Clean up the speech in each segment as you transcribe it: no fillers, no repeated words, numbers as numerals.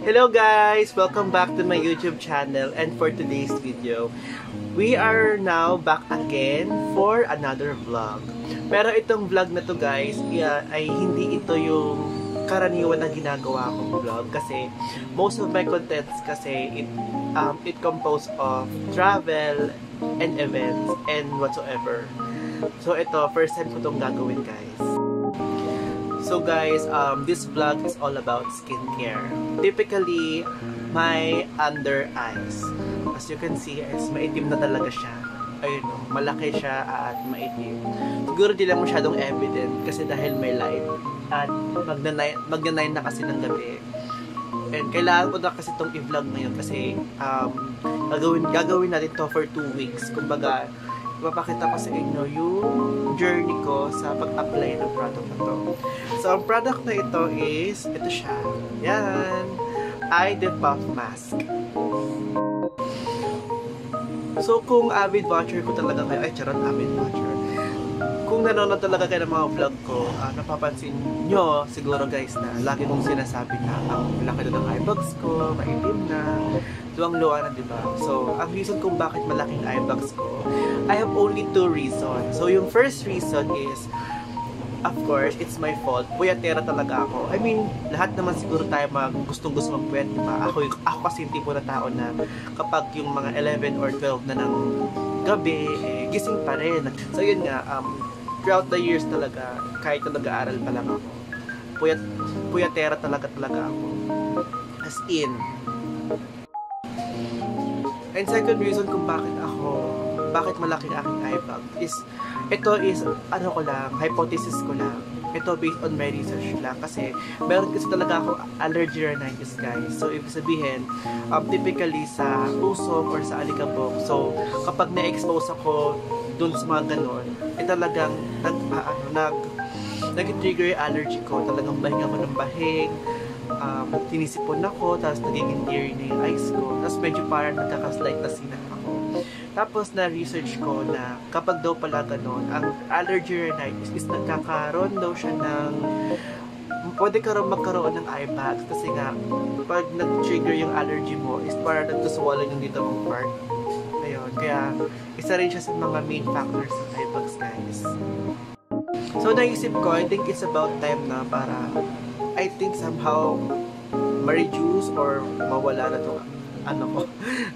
Hello guys! Welcome back to my YouTube channel, and for today's video, we are now back again for another vlog. Pero itong vlog na to guys, ay hindi ito yung karaniwan na ginagawa kong vlog kasi most of my contents kasi it composed of travel and events and whatsoever. So ito, first time ko itong gagawin guys. So guys, this vlog is all about skincare. Typically, my under eyes, as you can see, is maitim na talaga siya. Ayun o, malaki siya at maitim. Siguro di lang masyadong evident kasi dahil may light. At magna-9 na kasi ng gabi. And kailangan ko na kasi itong i-vlog ngayon kasi gagawin natin to for 2 weeks. Kumbaga, ipapakita ko sa inyo yung journey ko sa pag-apply ng product na to. So, ang product na ito is, ito siya. Yan. Eye Depuff Mask. So, kung avid watcher ko talaga kayo, ay charot, avid watcher. Kung nanonood talaga kayo ng mga vlog ko, napapansin nyo, siguro guys, na lagi kong sinasabi na ang laki na ng eye bags ko, maitim na, luwang-luwa na, diba? So, ang reason kung bakit malaking eye bags ko, I have only 2 reasons. So, yung first reason is, of course, it's my fault. Puyatera talaga ako. I mean, lahat naman siguro tayo gustong-gusto magpuyat, diba? Ako kasi yung tipo na tao na kapag yung mga 11 or 12 na ng gabi, gising pa rin. So, yun nga, throughout the years talaga, kahit na nag-aaral pa lang ako, puyatera talaga ako. As in. And second reason kung bakit malaking aking eye bag is, ito is, hypothesis ko lang. Ito based on my research lang kasi meron kasi talaga ako allergy rhinitis guys. So, ibig sabihin, typically sa usok or sa alikabok. So, kapag na-expose ako dun sa mga ganon, talagang nag-trigger yung allergy ko. Talagang bahing ako ng bahing. Tinisipon ako, tapos nagiging teary na yung eyes ko. Tapos medyo parang nagkakaslight na sinak ako. Tapos na-research ko na kapag daw pala ganon, ang allergy rhinitis is nagkakaroon daw siya ng pwede ka rin magkaroon ng eye bags kasi nga pag nag-trigger yung allergy mo is parang nagtuswallow yung dito mong part. Ayun, kaya isa rin siya sa mga main factors ng eye bags guys. So naisip ko, I think it's about time na para I think somehow ma-reduce or mawala na to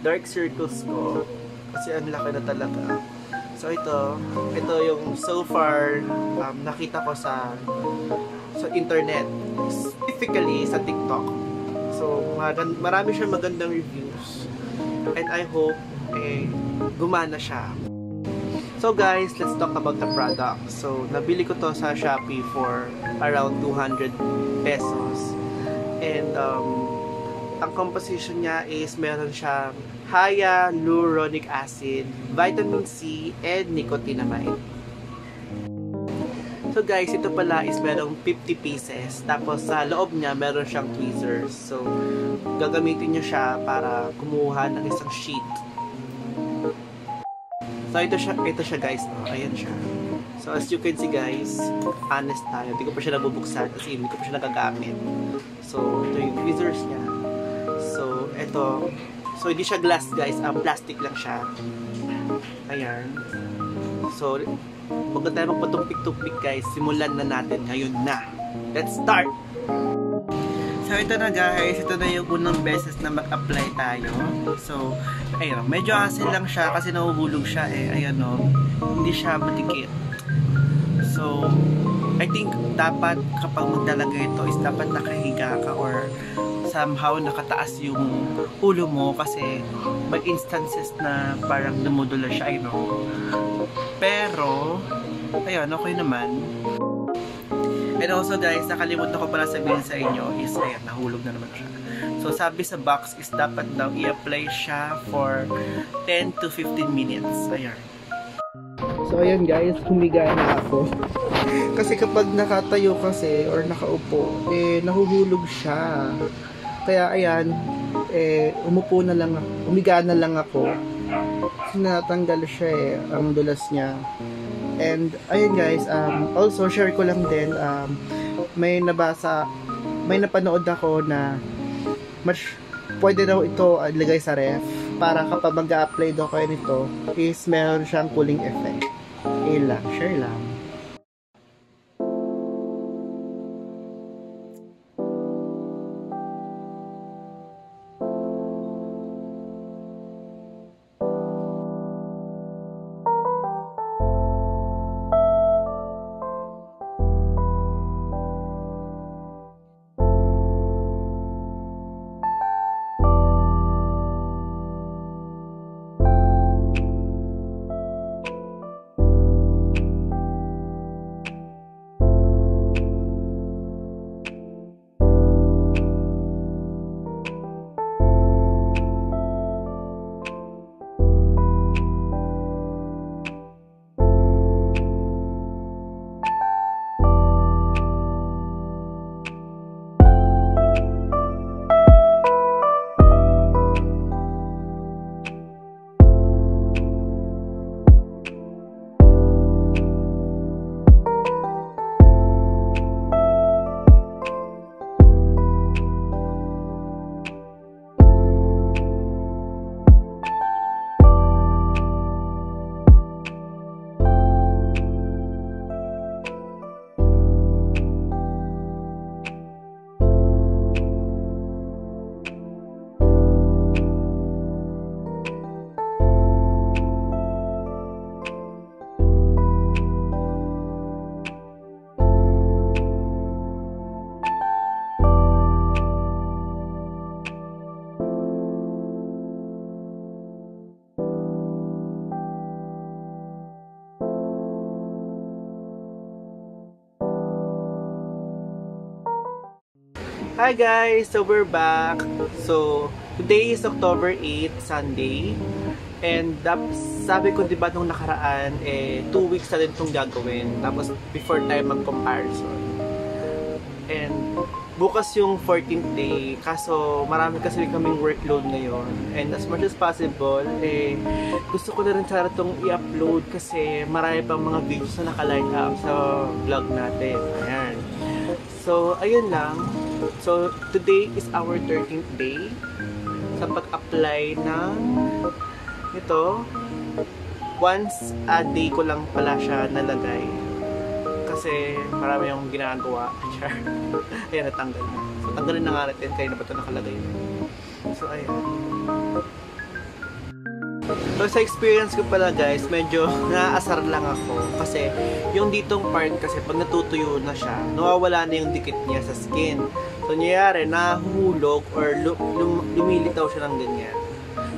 dark circles ko kasi ang laki na talaga. So ito yung so far nakita ko sa internet, specifically sa TikTok. So marami siyang magandang reviews and I hope gumana siya. So guys, let's talk about the product. So nabili ko to sa Shopee for around 200 pesos. And ang composition niya is meron siyang hyaluronic acid, vitamin C, and nicotinamide. So guys, ito pala is merong 50 pieces. Tapos sa loob niya meron siyang tweezers. So gagamitin niyo siya para kumuha ng isang sheet. So ito siya guys, no? Ayan siya. So as you can see guys, honest tayo, hindi ko pa siya nabubuksan kasi hindi ko pa siya nagagamit. So ito yung tweezers niya. So ito, so hindi siya glass guys, plastic lang siya. Ayan. So bago tayo magpatumpik-tumpik guys, simulan na natin ngayon na. Let's start! So ito na guys, ito na yung unang beses na mag-apply tayo. So ayun, medyo asin lang siya kasi nahuhulog siya ayan o, hindi siya matikit. So I think dapat kapag magdalaga ito is dapat nakahiga ka or somehow nakataas yung ulo mo kasi may instances na parang dumudula siya, you know. Pero ayun, okay naman. And also guys, nakalimutan ko pala sabihin sa inyo is, ayan, nahulog na naman siya. So sabi sa box is dapat daw i-apply siya for 10 to 15 minutes. Ayan. So ayan guys, humiga na ako. Kasi kapag nakatayo kasi or nakaupo, nahuhulog siya. Kaya ayan, umupo na lang ako, humiga na lang ako. Kasi natanggal siya ang dulas niya. And ayun guys, also share ko lang din, may napanood ako na pwede daw ito ilagay sa ref para kapag mag-a-apply daw kayo nito is meron siyang cooling effect. Lang, share lang. Hi guys! So we're back. So today is October 8, Sunday. And sabi ko diba nung nakaraan, 2 weeks na din itong gagawin. Tapos before tayo mag-comparison. And bukas yung 14th day. Kaso marami kasi kaming workload ngayon. And as much as possible, gusto ko na rin sana itong i-upload kasi marami pang mga videos na naka-line up sa vlog natin. Ayan. So, ayun lang. So, today is our 13th day sa pag-apply ng ito. Once a day ko lang pala siya nalagay kasi marami yung ginagawa. Ayan, natanggal na. So, tanggalin na nga natin kaya na ba ito nakalagay. So, ayan. So, sa experience ko pala guys, medyo naaasar lang ako kasi yung ditong part kasi pag natutuyo na siya, nawawala na yung dikit niya sa skin. So, nangyayari, nahuhulog or lumilitaw siya ng ganyan.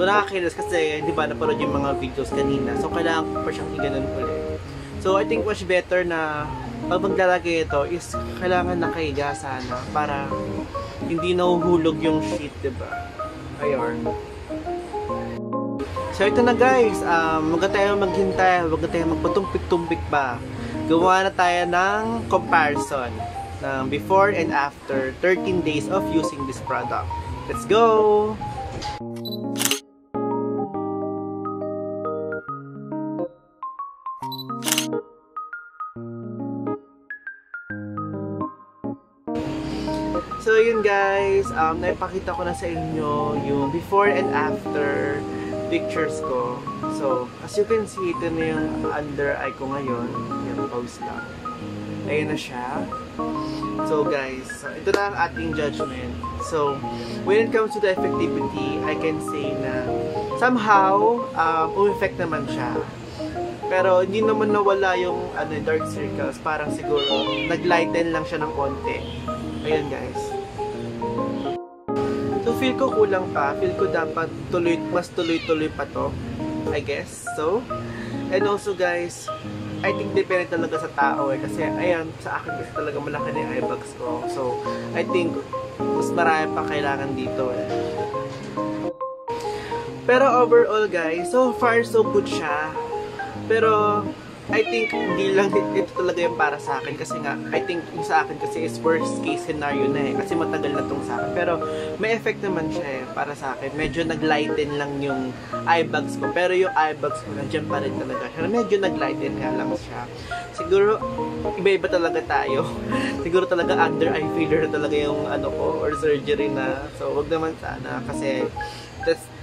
So, nakakailas kasi, di ba, napanood yung mga videos kanina. So, kailangan ko pa siyang i-ganon ulit. So, I think much better na pag maglalagay ito is kailangan nakahiga sana para hindi nahuhulog yung sheet, di ba? Ayun. So, ito na guys. Huwag na tayo maghintay. Huwag na tayo magpatumpik-tumpik pa. Gawa na tayo ng comparison ng before and after 13 days of using this product. Let's go! So, yun guys. Naipakita ko na sa inyo yung before and after pictures ko. So, as you can see, ito na yung under eye ko ngayon. Yung pause lang. Ayan na siya. So, guys, ito na ang ating judgment. So, when it comes to the effectivity, I can say na somehow, effect naman siya. Pero, hindi naman nawala yung dark circles. Parang siguro, nag-lighten lang siya ng konti. Ayan, guys. So, feel ko kulang pa. Feel ko dapat mas tuloy-tuloy pa to. I guess. So, and also guys, I think depende talaga sa tao kasi ayan, sa akin kasi talaga malaki na yung eye bags ko. So, I think mas marami pa kailangan dito Pero overall guys, so far so good siya. Pero I think hindi lang ito talaga yung para sa akin kasi nga I think yung sa akin kasi is worst case scenario na kasi matagal na tong sa akin, pero may effect naman siya para sa akin. Medyo nag-lighten lang yung eye bags ko, pero yung eye bags ko nandiyan pa rin talaga siya. Medyo nag-lighten nga lang siya. Siguro iba-iba talaga tayo. Siguro talaga under eye failure talaga yung ano ko or surgery na. So wag naman sana kasi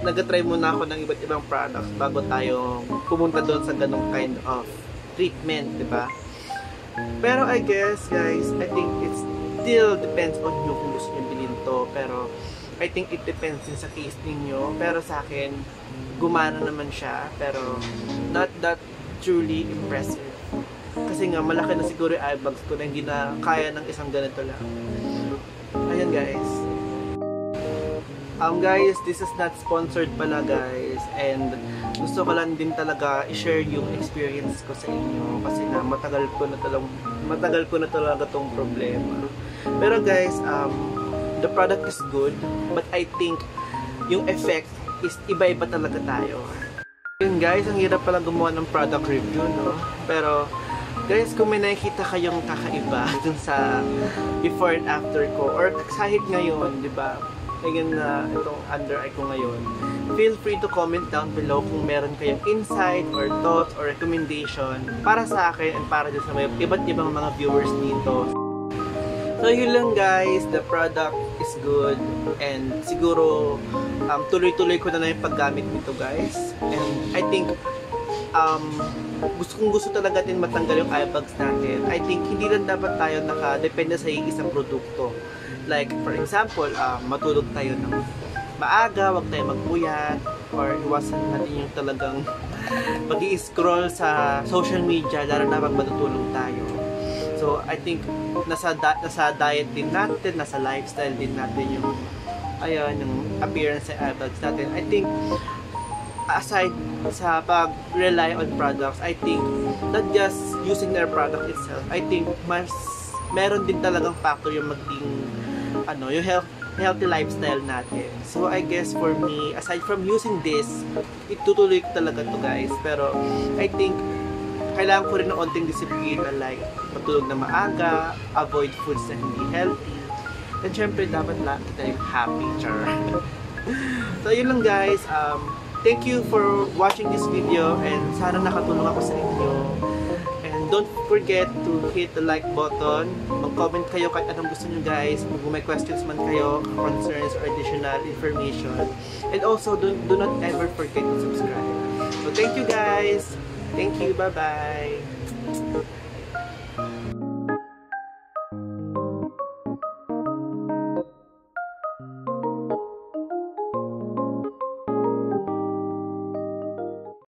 nag-try muna ako ng iba't ibang products bago tayo pumunta doon sa ganong kind of treatment, di ba? Pero I guess guys, I think it still depends on you kung gusto nyo bilhin to. Pero I think it depends din sa case ninyo. Pero sa akin, gumana naman siya. Pero not that truly impressive. Kasi nga, malaki na siguro yung eye bags ko na hindi na kaya ng isang ganito lang. Ayan guys. Guys, this is not sponsored pala guys. And gusto ko lang din talaga i-share yung experience ko sa inyo. Kasi na matagal ko na talaga tong problema. Pero guys, the product is good. But I think yung effect is iba-iba talaga tayo. Yun guys, ang hirap pala gumawa ng product review, no? Pero guys, kung may nakikita kayong kakaiba dun sa before and after ko, or kahit ngayon, di ba? Ngayon na itong under eye ko ngayon, feel free to comment down below kung meron kayong insight or thoughts or recommendation para sa akin and para sa mga iba't ibang mga viewers dito. So yun lang guys, the product is good and siguro tuloy-tuloy ko na yung paggamit nito guys. And I think gusto talaga din matanggal yung eye bags natin. I think hindi lang dapat tayo nakadepende sa isang produkto. Like for example, matulog tayo ng maaga, wag tayo magpuyat, or iwasan natin yung talagang pag-i-scroll sa social media lalo na pag matutulog tayo. So I think nasa diet din natin, nasa lifestyle din natin yung yung appearance sa eye bags natin. I think aside sa pag-rely on products, I think not just using their product itself, I think mas meron din talagang factor yung maging yung healthy lifestyle natin. So I guess for me, aside from using this, itutuloy ko talaga to guys. Pero I think kailangan ko rin ng onting disiplina, like matulog na maaga, avoid foods na hindi healthy, and syempre dapat lagi tayong happy, char. So yun lang guys, thank you for watching this video and sana nakatulong ako sa inyo. And don't forget to hit the like button, mag-comment kayo kahit anong gusto nyo guys, kung may questions man kayo, concerns or additional information. And also do not ever forget to subscribe. So thank you guys. Thank you. Bye-bye.